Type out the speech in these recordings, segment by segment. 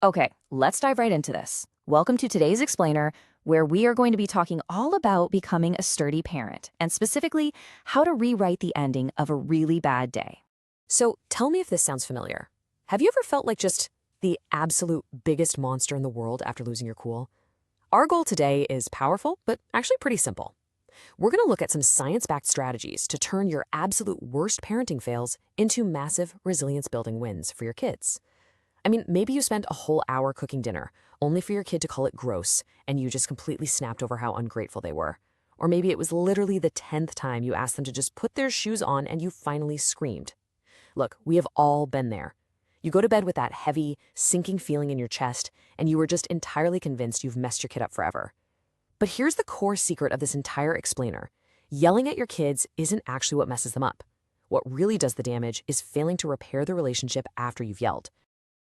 Okay, let's dive right into this. Welcome to today's explainer, where we are going to be talking all about becoming a sturdy parent, and specifically how to rewrite the ending of a really bad day. So tell me if this sounds familiar. Have you ever felt like just the absolute biggest monster in the world after losing your cool? Our goal today is powerful, but actually pretty simple. We're going to look at some science-backed strategies to turn your absolute worst parenting fails into massive resilience-building wins for your kids. I mean, maybe you spent a whole hour cooking dinner, only for your kid to call it gross, and you just completely snapped over how ungrateful they were. Or maybe it was literally the 10th time you asked them to just put their shoes on and you finally screamed. Look, we have all been there. You go to bed with that heavy, sinking feeling in your chest, and you were just entirely convinced you've messed your kid up forever. But here's the core secret of this entire explainer. Yelling at your kids isn't actually what messes them up. What really does the damage is failing to repair the relationship after you've yelled.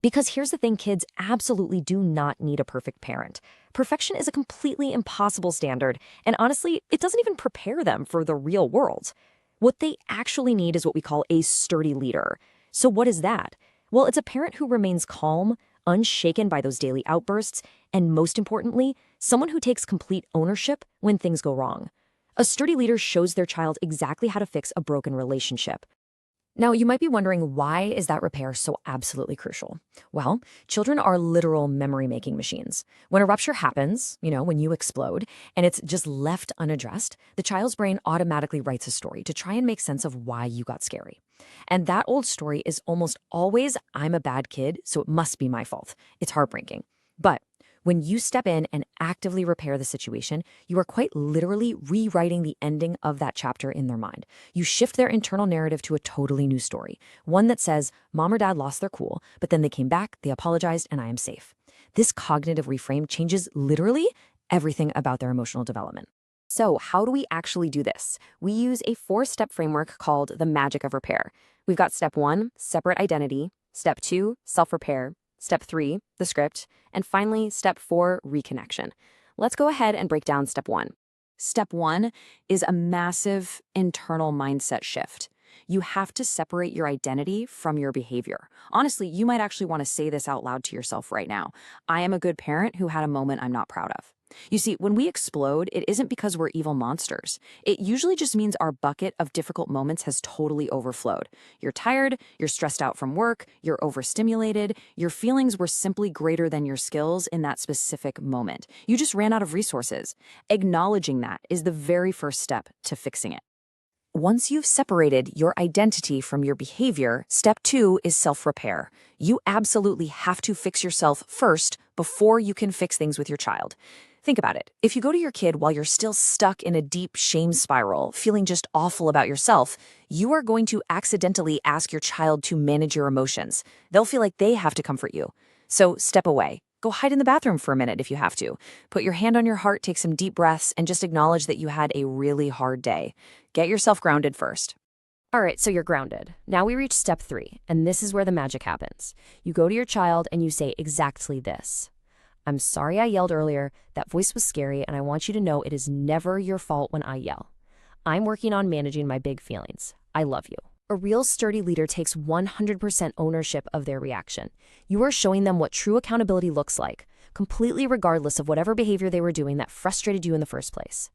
Because here's the thing, kids absolutely do not need a perfect parent. Perfection is a completely impossible standard, and honestly, it doesn't even prepare them for the real world. What they actually need is what we call a sturdy leader. So what is that? Well, it's a parent who remains calm, unshaken by those daily outbursts, and most importantly, someone who takes complete ownership when things go wrong. A sturdy leader shows their child exactly how to fix a broken relationship. Now, you might be wondering, why is that repair so absolutely crucial? Well, children are literal memory-making machines. When a rupture happens, when you explode, and it's just left unaddressed, the child's brain automatically writes a story to try and make sense of why you got scary. And that old story is almost always, I'm a bad kid, so it must be my fault. It's heartbreaking. But when you step in and actively repair the situation, you are quite literally rewriting the ending of that chapter in their mind. You shift their internal narrative to a totally new story, one that says, Mom or Dad lost their cool, but then they came back, they apologized, and I am safe. This cognitive reframe changes literally everything about their emotional development. So how do we actually do this? We use a 4-step framework called the magic of repair. We've got step 1, separate identity, step 2, self-repair, step 3, the script, and finally, step 4, reconnection. Let's go ahead and break down step 1. Step 1 is a massive internal mindset shift. You have to separate your identity from your behavior. Honestly, you might actually want to say this out loud to yourself right now. I am a good parent who had a moment I'm not proud of. You see, when we explode, it isn't because we're evil monsters. It usually just means our bucket of difficult moments has totally overflowed. You're tired, you're stressed out from work, you're overstimulated, your feelings were simply greater than your skills in that specific moment. You just ran out of resources. Acknowledging that is the very first step to fixing it. Once you've separated your identity from your behavior, step 2 is self-repair. You absolutely have to fix yourself first before you can fix things with your child. Think about it. If you go to your kid while you're still stuck in a deep shame spiral, feeling just awful about yourself, you are going to accidentally ask your child to manage your emotions. They'll feel like they have to comfort you. So step away. Go hide in the bathroom for a minute if you have to. Put your hand on your heart, take some deep breaths, and just acknowledge that you had a really hard day. Get yourself grounded first. All right, so you're grounded. Now we reach step 3, and this is where the magic happens. You go to your child and you say exactly this. I'm sorry I yelled earlier. That voice was scary, and I want you to know it is never your fault when I yell. I'm working on managing my big feelings. I love you. A real sturdy leader takes 100% ownership of their reaction. You are showing them what true accountability looks like, completely regardless of whatever behavior they were doing that frustrated you in the first place.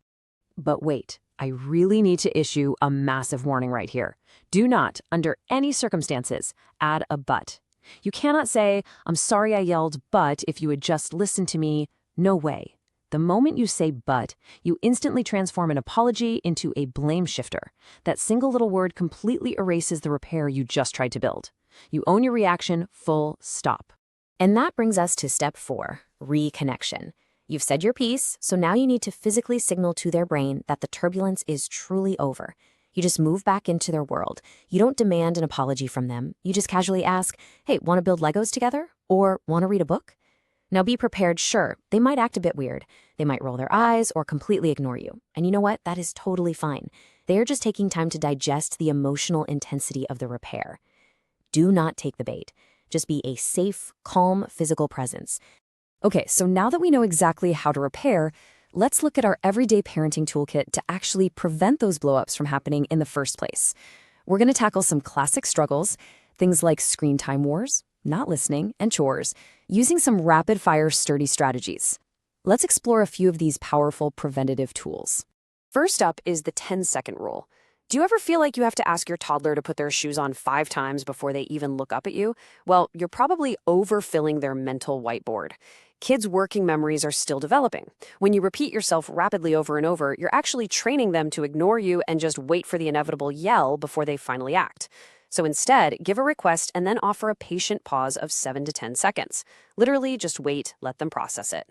But wait, I really need to issue a massive warning right here. Do not, under any circumstances, add a but. You cannot say, I'm sorry I yelled, but if you had just listened to me, no way. The moment you say but, you instantly transform an apology into a blame shifter. That single little word completely erases the repair you just tried to build. You own your reaction, full stop. And that brings us to step 4, reconnection. You've said your piece, so now you need to physically signal to their brain that the turbulence is truly over. You just move back into their world. You don't demand an apology from them. You just casually ask, hey, want to build Legos together? Or want to read a book? Now be prepared, sure, they might act a bit weird. They might roll their eyes or completely ignore you. And you know what? That is totally fine. They are just taking time to digest the emotional intensity of the repair. Do not take the bait. Just be a safe, calm, physical presence. Okay, so now that we know exactly how to repair, let's look at our everyday parenting toolkit to actually prevent those blowups from happening in the first place. We're going to tackle some classic struggles, things like screen time wars, not listening, and chores. using some rapid-fire sturdy strategies. Let's explore a few of these powerful preventative tools. First up is the 10-second rule. Do you ever feel like you have to ask your toddler to put their shoes on 5 times before they even look up at you? Well, you're probably overfilling their mental whiteboard. Kids' working memories are still developing. When you repeat yourself rapidly over and over, you're actually training them to ignore you and just wait for the inevitable yell before they finally act. So instead, give a request and then offer a patient pause of 7 to 10 seconds. Literally, just wait, let them process it.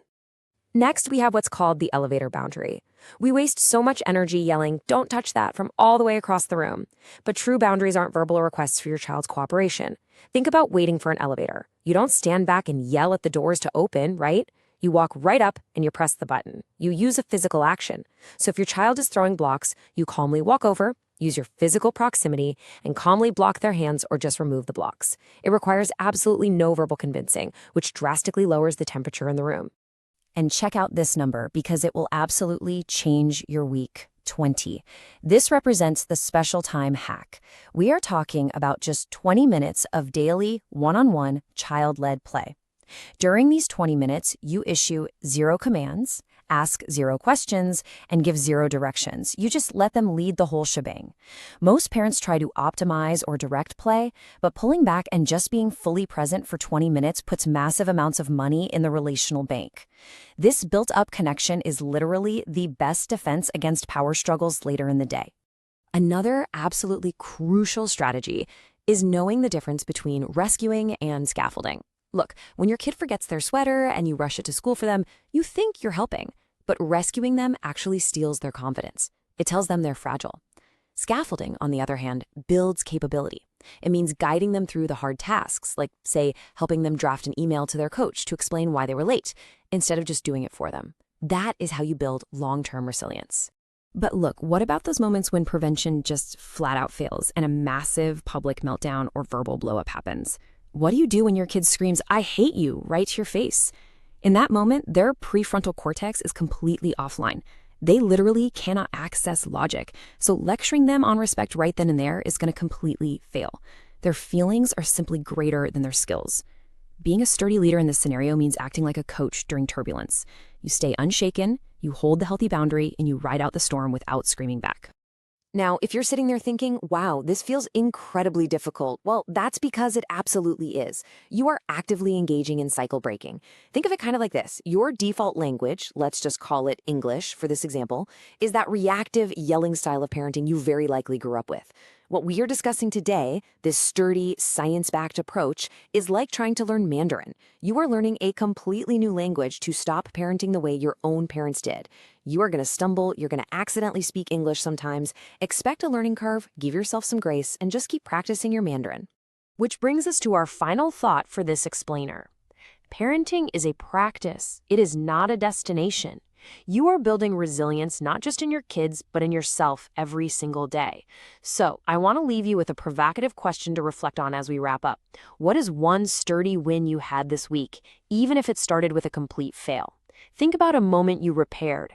Next, we have what's called the elevator boundary. We waste so much energy yelling, "Don't touch that," from all the way across the room. But true boundaries aren't verbal requests for your child's cooperation. Think about waiting for an elevator. You don't stand back and yell at the doors to open, right? You walk right up and you press the button. You use a physical action. So if your child is throwing blocks, you calmly walk over, use your physical proximity, and calmly block their hands or just remove the blocks. It requires absolutely no verbal convincing, which drastically lowers the temperature in the room. And check out this number because it will absolutely change your week. 20. This represents the special time hack. We are talking about just 20 minutes of daily one-on-one child-led play. During these 20 minutes, you issue 0 commands, ask 0 questions, and give 0 directions. You just let them lead the whole shebang. Most parents try to optimize or direct play, but pulling back and just being fully present for 20 minutes puts massive amounts of money in the relational bank. This built-up connection is literally the best defense against power struggles later in the day. Another absolutely crucial strategy is knowing the difference between rescuing and scaffolding. Look, when your kid forgets their sweater and you rush it to school for them, you think you're helping, but rescuing them actually steals their confidence. It tells them they're fragile. Scaffolding, on the other hand, builds capability. It means guiding them through the hard tasks, like, say, helping them draft an email to their coach to explain why they were late, instead of just doing it for them. That is how you build long-term resilience. But look, what about those moments when prevention just flat out fails and a massive public meltdown or verbal blowup happens? What do you do when your kid screams, "I hate you," right to your face? In that moment, their prefrontal cortex is completely offline. They literally cannot access logic, so lecturing them on respect right then and there is going to completely fail. Their feelings are simply greater than their skills. Being a sturdy leader in this scenario means acting like a coach during turbulence. You stay unshaken, you hold the healthy boundary, and you ride out the storm without screaming back. Now, if you're sitting there thinking, wow, this feels incredibly difficult, well, that's because it absolutely is. You are actively engaging in cycle breaking. Think of it kind of like this. Your default language, let's just call it English for this example, is that reactive yelling style of parenting you very likely grew up with. What we are discussing today, this sturdy, science-backed approach, is like trying to learn Mandarin. You are learning a completely new language to stop parenting the way your own parents did. You are going to stumble, you're going to accidentally speak English sometimes. Expect a learning curve, give yourself some grace, and just keep practicing your Mandarin. Which brings us to our final thought for this explainer. Parenting is a practice. It is not a destination. You are building resilience not just in your kids, but in yourself every single day. So I want to leave you with a provocative question to reflect on as we wrap up. What is one sturdy win you had this week, even if it started with a complete fail? Think about a moment you repaired.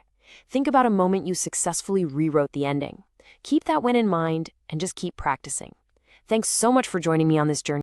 Think about a moment you successfully rewrote the ending. Keep that win in mind and just keep practicing. Thanks so much for joining me on this journey.